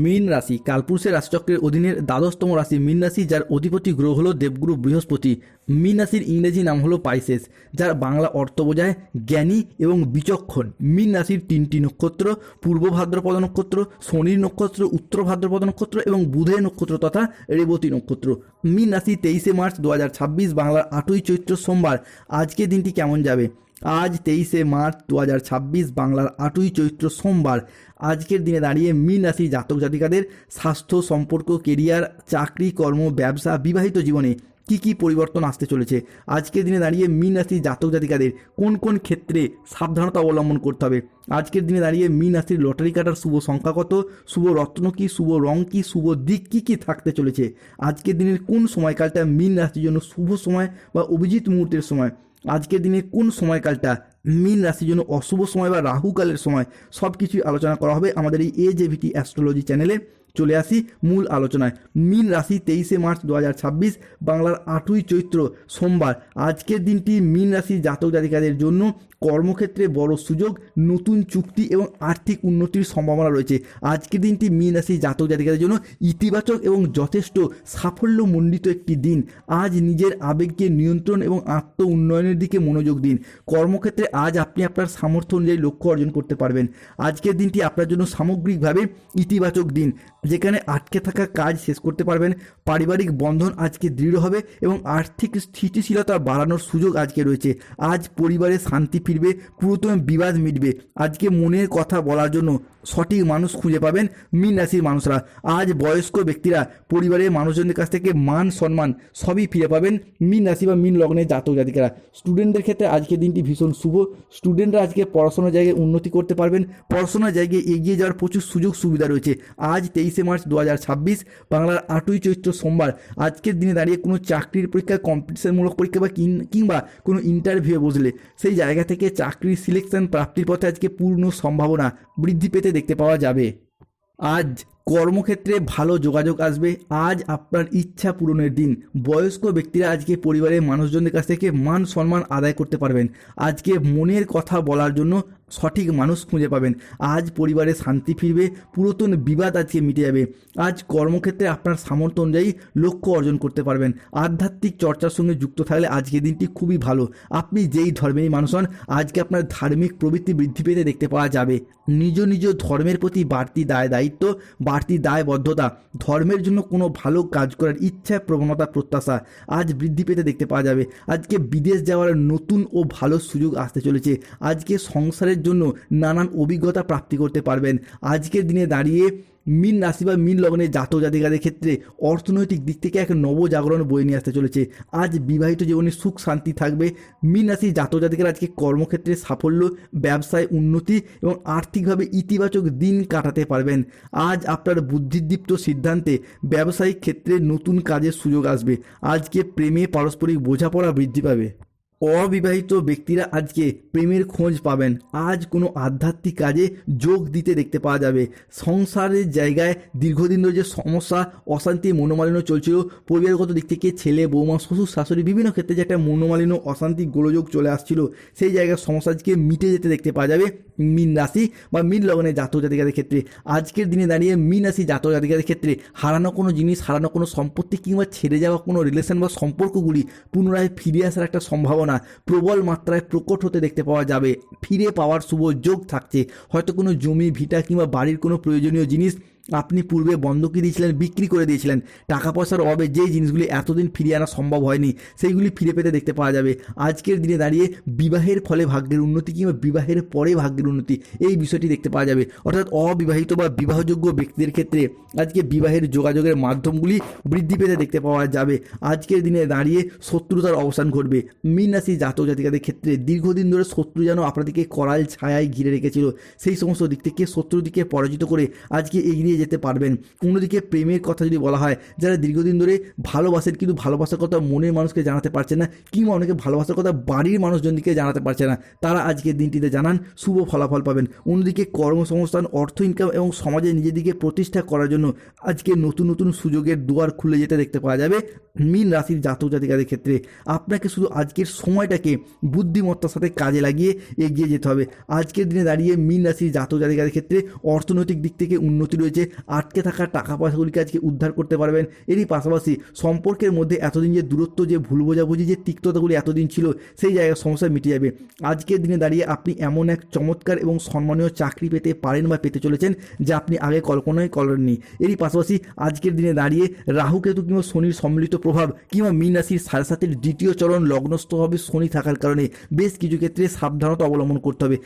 মীন রাশি কালপুরুষের রাশিচক্রের অধীনের দ্বাদশতম রাশি মীন রাশি, যার অধিপতি গ্রহ হলো দেবগুরু বৃহস্পতি। মীন রাশির ইংরেজি নাম হলো পাইসেস, যার বাংলা অর্থ বোঝায় জ্ঞানী এবং বিচক্ষণ। মীন রাশির তিনটি নক্ষত্র, পূর্ব ভাদ্রপদ নক্ষত্র, শনির নক্ষত্র, উত্তর ভাদ্রপদ নক্ষত্র এবং বুধের নক্ষত্র তথা রেবতী নক্ষত্র। মীন রাশি 23শে মার্চ 2026, বাংলার 8ই চৈত্র সোমবার। আজকের দিনটি কেমন যাবে? আজ 23শে মার্চ 2026, বাংলার 8ই চৈত্র সোমবার। আজকের দিনে দাঁড়িয়ে মীন রাশি জাতক জাতিকাদের স্বাস্থ্য, সম্পর্ক, কেরিয়ার, চাকরি, কর্ম, ব্যবসা, বিবাহিত জীবনে কি কি পরিবর্তন আসতে চলেছে? আজকের দিনে দাঁড়িয়ে মীন রাশি জাতক জাতিকাদের কোন কোন ক্ষেত্রে সাবধানতা অবলম্বন করতে হবে? আজকের দিনে দাঁড়িয়ে মীন রাশির লটারি কাটার শুভ সংখ্যা কত, শুভ রত্ন কী, শুভ রং কী, শুভ দিক কী কী থাকতে চলেছে? আজকের দিনের কোন সময়কালটা মীন রাশির জন্য শুভ সময় বা অভিজিৎ মুহূর্তের সময়? আজকের দিনে কোন সময়কালটা মীন রাশির জন্য অশুভ সময় বা রাহুকালের সময়? সব কিছুই আলোচনা করা হবে আমাদের এই AJVT অ্যাস্ট্রোলজি চ্যানেলে। চলে আসি মূল আলোচনায়। মীন রাশি 23শে মার্চ 2026, বাংলার 8ই চৈত্র সোমবার। আজকের দিনটি মীন রাশি জাতক জাতিকাদের জন্য কর্মক্ষেত্রে বড় সুযোগ, নতুন চুক্তি এবং আর্থিক উন্নতির সম্ভাবনা রয়েছে। আজকের দিনটি মীন রাশি জাতক জাতিকাদের জন্য ইতিবাচক এবং যথেষ্ট সাফল্যমণ্ডিত একটি দিন। আজ নিজের আবেগকে নিয়ন্ত্রণ এবং আত্ম উন্নয়নের দিকে মনোযোগ দিন। কর্মক্ষেত্রে আজ আপনি আপনার সামর্থ্য অনুযায়ী লক্ষ্য অর্জন করতে পারবেন। আজকের দিনটি আপনার জন্য সামগ্রিকভাবে ইতিবাচক দিন, যেখানে আটকে থাকা কাজ শেষ করতে পারবেন। পারিবারিক বন্ধন আজকে দৃঢ় হবে এবং আর্থিক স্থিতিশীলতা বাড়ানোর সুযোগ আজকে রয়েছে। আজ পরিবারে শান্তি ফিরবে, পুরাতন বিবাদ মিটবে। আজকে মনের কথা বলার জন্য সঠিক মানুষ খুঁজে পাবেন মীন রাশির মানুষরা। আজ বয়স্ক ব্যক্তিরা পরিবারের মানুষজনদের কাছ থেকে মান সম্মান সবই ফিরে পাবেন মীন রাশি বা মীন লগ্নের জাতক জাতিকারা। স্টুডেন্টদের ক্ষেত্রে আজকের দিনটি ভীষণ শুভ। স্টুডেন্টরা আজকে পড়াশোনার জায়গায় উন্নতি করতে পারবেন, পড়াশোনার জায়গায় এগিয়ে যাওয়ার প্রচুর সুযোগ সুবিধা রয়েছে। আজ 23শে মার্চ 2026, বাংলার 8ই চৈত্র সোমবার। আজকের দিনে দাঁড়িয়ে কোনো চাকরির পরীক্ষা, কম্পিটিশনমূলক পরীক্ষা বা কিংবা কোনো ইন্টারভিউ বসলে সেই জায়গা থেকে চাকরির সিলেকশন প্রাপ্তির পথে আজকে পূর্ণ সম্ভাবনা বৃদ্ধি পেতে দেখতে পাওয়া যাবে। আজ কর্মক্ষেত্রে ভালো যোগাযোগ আসবে। আজ আপনার ইচ্ছা পূরণের দিন। বয়স্ক ব্যক্তিরা আজকে পরিবারের মানুষজনদের কাছ থেকে মান সম্মান আদায় করতে পারবেন। আজকে মনের কথা বলার জন্য সঠিক মানুষ খুঁজে পাবেন। আজ পরিবারে শান্তি ফিরবে, পুরাতন বিবাদ আজকে মিটে যাবে। আজ কর্মক্ষেত্রে আপনার সামর্থ্য অনুযায়ী লক্ষ্য অর্জন করতে পারবেন। আধ্যাত্মিক চর্চার সঙ্গে যুক্ত থাকলে আজকের দিনটি খুবই ভালো। আপনি যেই ধর্মেরই মানুষ হন, আজকে আপনার ধার্মিক প্রবৃত্তি বৃদ্ধি পেতে দেখতে পাওয়া যাবে। নিজ নিজ ধর্মের প্রতি বাড়তি দায়িত্ব, বাড়তি দায়বদ্ধতা, ধর্মের জন্য কোনো ভালো কাজ করার ইচ্ছা, প্রবণতা, প্রত্যাশা আজ বৃদ্ধি পেতে দেখতে পাওয়া যাবে। আজকে বিদেশ যাওয়ার নতুন ও ভালো সুযোগ আসতে চলেছে। আজকে সংসারের জন্য নানান অভিজ্ঞতা প্রাপ্তি করতে পারবেন। আজকের দিনে দাঁড়িয়ে মীন রাশি বা মীন লগ্নের জাতক জাতিকাদের ক্ষেত্রে অর্থনৈতিক দিক থেকে এক নবজাগরণ বয়ে নিয়ে আসতে চলেছে। আজ বিবাহিত জীবনে সুখ শান্তি থাকবে। মীন রাশি জাতক জাতিকারা আজকে কর্মক্ষেত্রে সাফল্য, ব্যবসায় উন্নতি এবং আর্থিকভাবে ইতিবাচক দিন কাটাতে পারবেন। আজ আপনার বুদ্ধিদীপ্ত সিদ্ধান্তে ব্যবসায়িক ক্ষেত্রে নতুন কাজের সুযোগ আসবে। আজকে প্রেমে পারস্পরিক বোঝাপড়া বৃদ্ধি পাবে। অবিবাহিত ব্যক্তিরা আজকে প্রেমের খোঁজ পাবেন। আজ কোনো আধ্যাত্মিক কাজে যোগ দিতে দেখতে পাওয়া যাবে। সংসারের জায়গায় দীর্ঘদিন ধরে যে সমস্যা, অশান্তি, মনোমালিন্য চলছিল, পরিবারগত দিক থেকে ছেলে, বৌমা, শ্বশুর, শাশুড়ি বিভিন্ন ক্ষেত্রে যে একটা মনোমালিন্য, অশান্তি, গোলযোগ চলে আসছিল, সেই জায়গার সমস্যা আজকে মিটে যেতে দেখতে পাওয়া যাবে মীন রাশি বা মীন লগ্নের জাতক জাতিকাদের ক্ষেত্রে। আজকের দিনে দাঁড়িয়ে মীন রাশি জাতক জাতিকাদের ক্ষেত্রে হারানো কোনো জিনিস, হারানো কোনো সম্পত্তি কিংবা ছেড়ে যাওয়া কোনো রিলেশন বা সম্পর্কগুলি পুনরায় ফিরে আসার একটা সম্ভাবনা প্রবল মাত্রায় প্রকট হতে দেখতে পাওয়া যাবে। ফিরে পাওয়ার শুভ যোগ থাকছে। হয়তো কোনো জমি, ভিটা কিংবা বাড়ির কোনো প্রয়োজনীয় জিনিস আপনি পূর্বে বন্ধকি দিয়েছিলেন, বিক্রি করে দিয়েছিলেন। টাকা পয়সার অভাবে যেই জিনিসগুলি এতদিন ফিরিয়ে আনা সম্ভব হয়নি, সেইগুলি ফিরে পেতে দেখতে পাওয়া যাবে। আজকের দিনে দাঁড়িয়ে বিবাহের ফলে ভাগ্যের উন্নতি কিংবা বিবাহের পরে ভাগ্যের উন্নতি, এই বিষয়টি দেখতে পাওয়া যাবে। অর্থাৎ অবিবাহিত বা বিবাহযোগ্য ব্যক্তিদের ক্ষেত্রে আজকে বিবাহের যোগাযোগের মাধ্যমগুলি বৃদ্ধি পেতে দেখতে পাওয়া যাবে। আজকের দিনে দাঁড়িয়ে শত্রুতার অবসান ঘটবে। মীন রাশি জাতক জাতিকাদের ক্ষেত্রে দীর্ঘদিন ধরে শত্রু যেন আপনাদেরকে করাল ছায়ায় ঘিরে রেখেছিল, সেই সমস্ত দিক থেকে শত্রুদিকে পরাজিত করে আজকে এগিয়ে যেতে পারবেন। অন্যদিকে প্রেমের কথা যদি বলা হয়, যারা দীর্ঘদিন ধরে ভালোবাসেন কিন্তু ভালোবাসার কথা মনের মানুষকে জানাতে পারছে না, কিংবা অনেকে ভালোবাসার কথা বাড়ির মানুষজনকে জানাতে পারছে না, তারা আজকের দিনটিতে জানান শুভ ফলাফল পাবেন। অন্যদিকে কর্মসংস্থান, অর্থ ইনকাম এবং সমাজে নিজেদিকে প্রতিষ্ঠা করার জন্য আজকে নতুন নতুন সুযোগের দুয়ার খুলে যেতে দেখতে পাওয়া যাবে মীন রাশির জাতক জাতিকাদের ক্ষেত্রে। আপনাকে শুধু আজকের সময়টাকে বুদ্ধিমত্তার সাথে কাজে লাগিয়ে এগিয়ে যেতে হবে। আজকের দিনে দাঁড়িয়ে মীন রাশির জাতক জাতিকাদের ক্ষেত্রে অর্থনৈতিক দিক থেকে উন্নতি রয়েছে। আটকে থাকা টাকা পয়সাগুলিকে আজকে উদ্ধার করতে পারবেন। এরই পাশাপাশি সম্পর্কের মধ্যে এতদিন যে দূরত্ব, যে ভুল বোঝাবুঝি, যে তিক্ততাগুলি এতদিন ছিল, সেই জায়গায় সমস্যা মিটে যাবে। আজকের দিনে দাঁড়িয়ে আপনি এমন এক চমৎকার এবং সম্মানীয় চাকরি পেতে পারেন বা পেতে চলেছেন যা আপনি আগে কল্পনাই করেননি। এরই পাশাপাশি আজকের দিনে দাঁড়িয়ে রাহু কেতু কিংবা শনির সম্মিলিত প্রভাব কিংবা মীন রাশির 7.5-এর দ্বিতীয় চরণ লগ্নস্থভাবে শনি থাকার কারণে বেশ কিছু ক্ষেত্রে সাবধানতা অবলম্বন করতে হবে।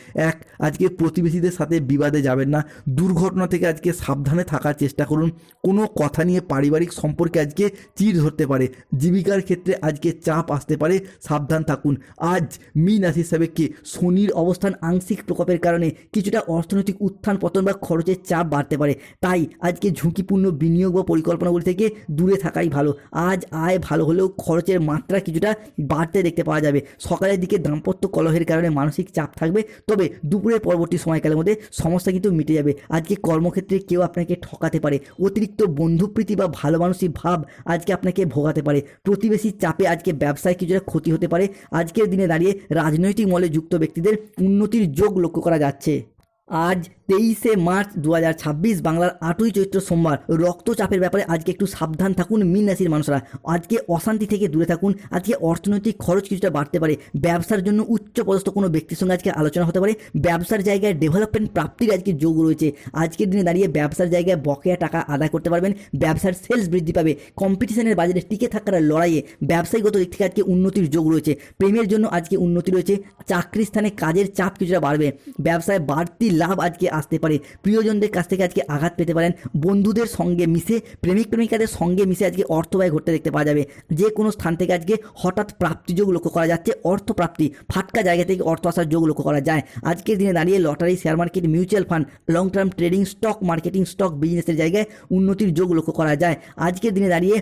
আজকে প্রতিবেশীদের সাথে বিবাদে যাবেন না, দুর্ঘটনা থেকে আজকে সাবধানে থাকার চেষ্টা করুন। কোনো কথা নিয়ে পারিবারিক সম্পর্কে আজকে চিড় ধরতে পারে, জীবিকার ক্ষেত্রে আজকে চাপ আসতে পারে, সাবধান থাকুন। আজ মীন রাশির সাপেক্ষে শনির অবস্থান আংশিক প্রকোপের কারণে কিছুটা অর্থনৈতিক উত্থান পতন বা খরচের চাপ বাড়তে পারে, তাই আজকে ঝুঁকিপূর্ণ বিনিয়োগ বা পরিকল্পনাগুলি থেকে দূরে থাকাই ভালো। আজ আয় ভালো হলেও খরচের মাত্রা কিছুটা বাড়তে দেখতে পাওয়া যাবে। সকালের দিকে দাম্পত্য কলহের কারণে মানসিক চাপ থাকবে, তবে দুপুরের পরবর্তী সময়কালের মধ্যে সমস্যা কিন্তু মিটে যাবে। আজকে কর্মক্ষেত্রে কেউ আপনাকে ঠকাতে পারে, অতিরিক্ত বন্ধুপ্রীতি বা ভালো মানুষই ভাব আজকে আপনাকে ভোগাতে পারে, প্রতিবেশীর চাপে আজকে ব্যবসায় কিছুটা ক্ষতি হতে পারে। আজকের দিনে দাঁড়িয়ে রাজনৈতিক মলে যুক্ত ব্যক্তিদের উন্নতির যোগ লক্ষ্য করা যাচ্ছে। আজ 23শে মার্চ 2026 বাংলার 8ই চৈত্র সোমবার। রক্তচাপের ব্যাপারে আজকে একটু সাবধান থাকুন মীন রাশির মানুষরা। আজকে অশান্তি থেকে দূরে থাকুন। আজকে অর্থনৈতিক খরচ কিছুটা বাড়তে পারে। ব্যবসার জন্য উচ্চপদস্থ কোনো ব্যক্তির সঙ্গে আজকে আলোচনা হতে পারে। ব্যবসার জায়গায় ডেভেলপমেন্ট প্রাপ্তির আজকে যোগ রয়েছে। আজকের দিনে দাঁড়িয়ে ব্যবসার জায়গায় বকেয়া টাকা আদায় করতে পারবেন। ব্যবসার সেলস বৃদ্ধি পাবে। কম্পিটিশনের বাজারে টিকে থাকার লড়াইয়ে ব্যবসায়িকগত দিক থেকে আজকে উন্নতির যোগ রয়েছে। প্রেমের জন্য আজকে উন্নতি রয়েছে। চাকরির স্থানে কাজের চাপ কিছুটা বাড়বে। ব্যবসায় বাড়তি লাভ আজকে আসতে পারে। প্রিয়জনদের কাছ থেকে আজকে আঘাত পেতে পারেন। বন্ধুদের সঙ্গে মিশে, প্রেমিক প্রেমিকাদের সঙ্গে মিশে আজকে অর্থ ব্যয় ঘটতে দেখতে পাওয়া যাবে। যে কোনো স্থান থেকে আজকে হঠাৎ প্রাপ্তিযোগ লক্ষ্য করা যাচ্ছে। অর্থ প্রাপ্তি, ফাটকা জায়গা থেকে অর্থ আসার যোগ লক্ষ্য করা যায়। আজকের দিনে দাঁড়িয়ে lottery, share market, mutual fund, long term trading, stock marketing, stock বিজনেসের জায়গায় উন্নতির যোগ লক্ষ্য করা যায়। আজকের দিনে দাঁড়িয়ে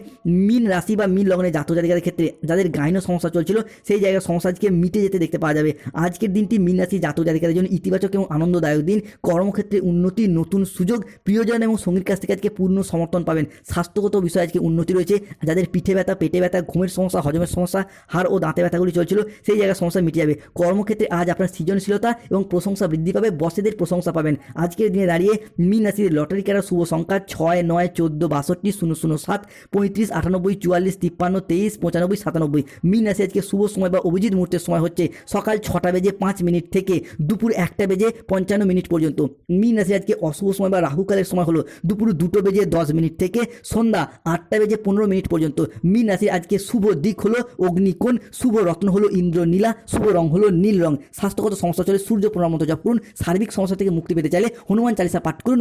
মীন রাশি বা মীন লগ্নে জাতক জাতিকাদের ক্ষেত্রে যাদের গাইনো সমস্যা চলছিল, সেই জায়গায় সমস্যা আজকে মিটে যেতে দেখতে পাওয়া যাবে। আজকের দিনটি মীন রাশি জাতক জাতিকাদের জন্য ইতিবাচক এবং আনন্দদায়ক দিন। কর্মক্ষেত্রে উন্নতি, নতুন সুযোগ, প্রিয়জন এবং সঙ্গীর কাছ থেকে আজকে পূর্ণ সমর্থন পাবেন। স্বাস্থ্যগত বিষয়ে আজকে উন্নতি রয়েছে। যাদের পিঠে ব্যথা, পেটে ব্যথা, ঘুমের সমস্যা, হজমের সমস্যা, হাড় ও দাঁতে ব্যথাগুলি চলছিল, সেই জায়গায় সমস্যা মিটে যাবে। কর্মক্ষেত্রে আজ আপনার সৃজনশীলতা এবং প্রশংসা বৃদ্ধি পাবে। বসেদের প্রশংসা পাবেন। আজকের দিনে দাঁড়িয়ে মীন রাশির লটারি কেনার শুভ সংখ্যা 6, 9, 14, 62, 007, 35, 98, 44, 53, 23, 95, 97। মীন রাশি আজকে শুভ সময় বা অভিজিৎ মুহূর্তের সময় হচ্ছে সকাল 6:05 থেকে দুপুর 1:55 পর্যন্ত। মীন রাশি আজকে অশুভ সময় বা রাহুকালের সময় হলো দুপুর 2:10 থেকে সন্ধ্যা 8:15 পর্যন্ত। মীন রাশির আজকে শুভ দিক হলো অগ্নিকোণ, শুভ রত্ন হলো ইন্দ্রনীলা, শুভ রং হলো নীল রং। স্বাস্থ্যগত সমস্যা চলে সূর্য প্রণাম মন্ত্র জপ করুন। সার্বিক সমস্যা থেকে মুক্তি পেতে চাইলে হনুমান চালিসা পাঠ করুন।